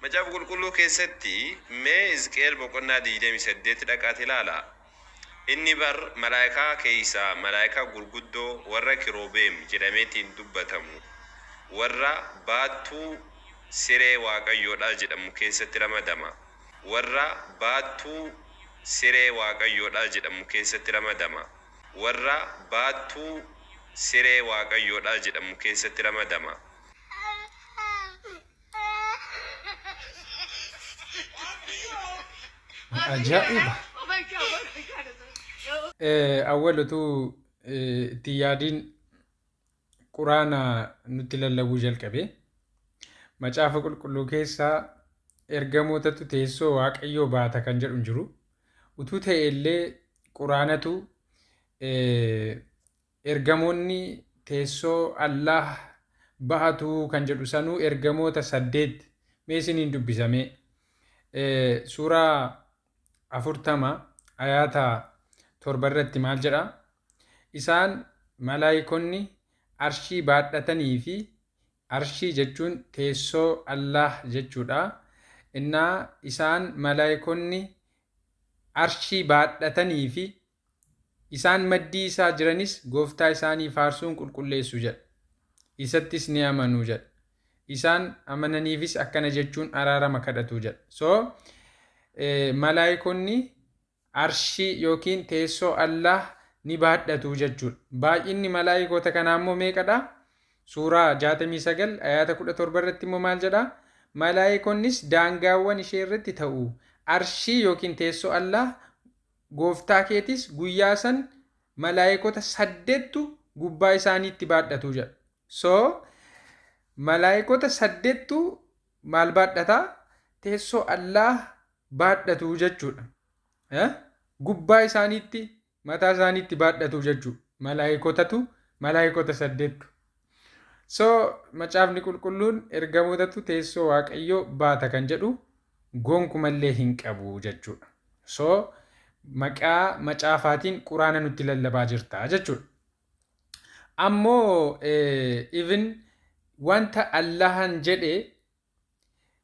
Macaafa qulqulluu keessatti mee Hizqeel boqonnaa 28 dhaqaati ilaala. Inni bar malaayikaa keessaa malaayikaa gurguddoo warra kiroobeem jedhameetiin dubbatamu warra baattuu siree waaqayyoodhaa jedhamu keessatti ramadama. Warra baattuu siree waaqayyoodhaa jedhamu keessatti ramadama. Warra baattuu siree waaqayyoodhaa jedhamu keessatti ramadama. Ajaa'iba! Awwalutu itti yaadiin quraana nutti lallabuu jalqabe. Macaafa qulqulluu keessaa ergamootatu teessoo waaqayyoo baata kan jedhu hin jiru. Utuu ta'e illee quraanatu ergamoonni teessoo Allah bahatu kan jedhu sanuu ergamoota 8 meesiniin dubbisame. Suuraa 40 ayaata 7 irratti maal jedha? Isaan malaayikonni arshii baadhatanii fi arshii jechuun teessoo Allah jechuudha. Innaa isaan malaayikonni arshii baadhatanii fi isaan maddii isaa jiranis gooftaa isaanii faarsuun qulqulleessu jedha. Isattis ni amanuu jedha. Isaan amananiifis akkana jechuun araarama kadhatu jedha. So malaayikonni arshii yookiin teessoo Allah ni baadhatu jechuudha. Baay'inni malaayikoota kanaa immoo meeqadha? Suuraa 69 ayaata 17 irratti immoo maal jedha? Malaayikonnis daangaawwan ishee irratti ta'u. Arshii yookiin teessoo Allah gooftaa keetis guyyaa san malaayikota 8tu gubbaa isaaniitti baadhatu jedha. So malaayikota 8tu maal baadhata? Teessoo Allah baadhatu jechuudha. Gubbaa isaaniitti mataa isaaniitti baadhatu jechuudha. Malaayikotatu malaayikota 8tu. So macaafni qulqulluun ergamootatu teessoo waaqayyoo baata kan jedhu gonkumallee hin qabu jechuudha. So maqaa macaafaatiin quraana nutti lallabaa jirta jechuudha. Ammoo even wanta Allahan jedhe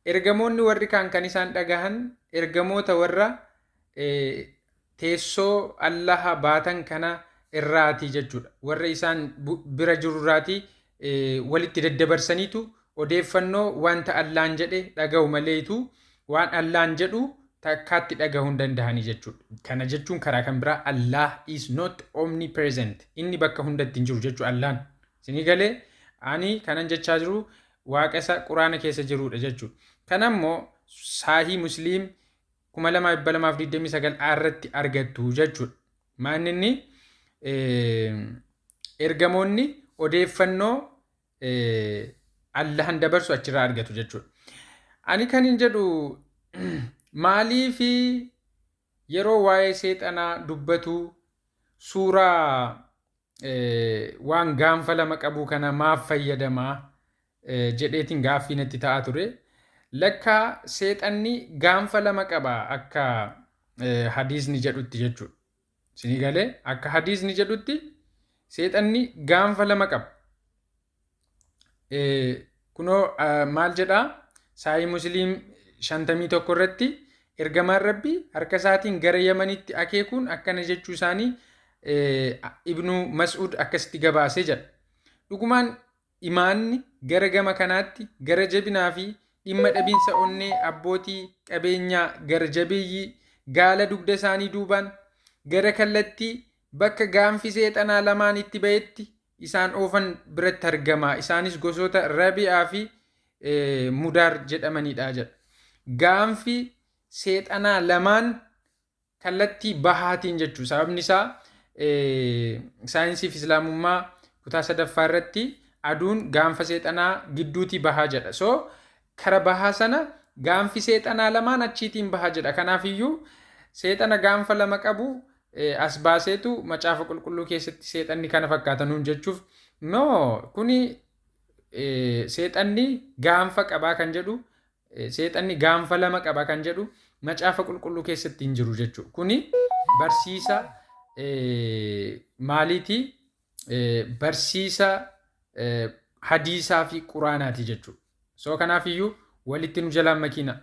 ergamoonni warri kaan kan isaan dhagahan ergamoota warra teessoo Allaha baatan kana irraati jechuudha. Warra isaan bira jiru irraati walitti daddabarsaniitu odeeffannoo wanta Allahan jedhe dhaga'u maleetu waan Allahan jedhu takkaatti dhagahuu hin danda'anii jechuudha. Kana jechuun karaa kan biraa Allah is not omnipresent. Inni bakka hundatti hin jiru jechuudha Allahan. Isinii galee ani kanan jechaa jiru waaqa isa quraana keessa jirudha jechuudha. Kanammoo Saahii Musliim 2229 irratti argattu jechuudha. Maaninni ergamoonni odeeffannoo Allahan dabarsu achirraa argatu jechuudha. Ani kan hin jedhu maalii fi yeroo waa'ee seexanaa dubbatu suuraa waan gaanfa lama qabu kana maaf fayyadamaa jedheetiin gaaffii natti ta'aa ture. Lakka seexanni gaanfa lama qaba akka hadiisni jedhutti jechuudha. Isinii galee akka hadiisni jedhutti seexanni gaanfa lama qaba. Kunoo maal jedhaa? Saahii Musliim 51 irratti ergamaan Rabbii harka isaatiin gara Yamanitti akeekuun akkana jechuu isaanii Ibnu Mas'ud akkasitti gabaasee jedha. Dhugumaan imaanni gara gama kanaatti gara jabinaa fi dhimma dhabinsa onnee abbootii qabeenyaa gara jabeeyyii gaala dugda isaanii duubaan gara kallattii bakka gaanfi seexanaa lamaan itti ba'etti isaan oofan biratti argama. Isaanis gosoota Rabi'aa fi Mudaar jedhamanidha jedha. Gaanfi seexanaa lamaan kallattii bahaatiin jechuudha. Sababni isaa saayinsii fi islaamummaa kutaa 3ffaa irratti aduun gaanfa seexanaa gidduutii bahaa jedha. So kara bahaa sana gaanfi seexanaa lamaan achiitiin bahaa jedha. Kanaafiyyuu seexana gaanfa lama qabu as baaseetu macaafa qulqulluu keessatti seexanni kana fakkaatanuun jechuuf no kuni seexanni gaanfa qabaa kan jedhu seexanni gaanfa lama qabaa kan jedhu macaafa qulqulluu keessatti hin jiru jechuudha. Kuni barsiisa maaliitii? Barsiisa hadiisaa fi quraanaati jechuudha. So kanaafiyyuu walitti nu jalaan makiina.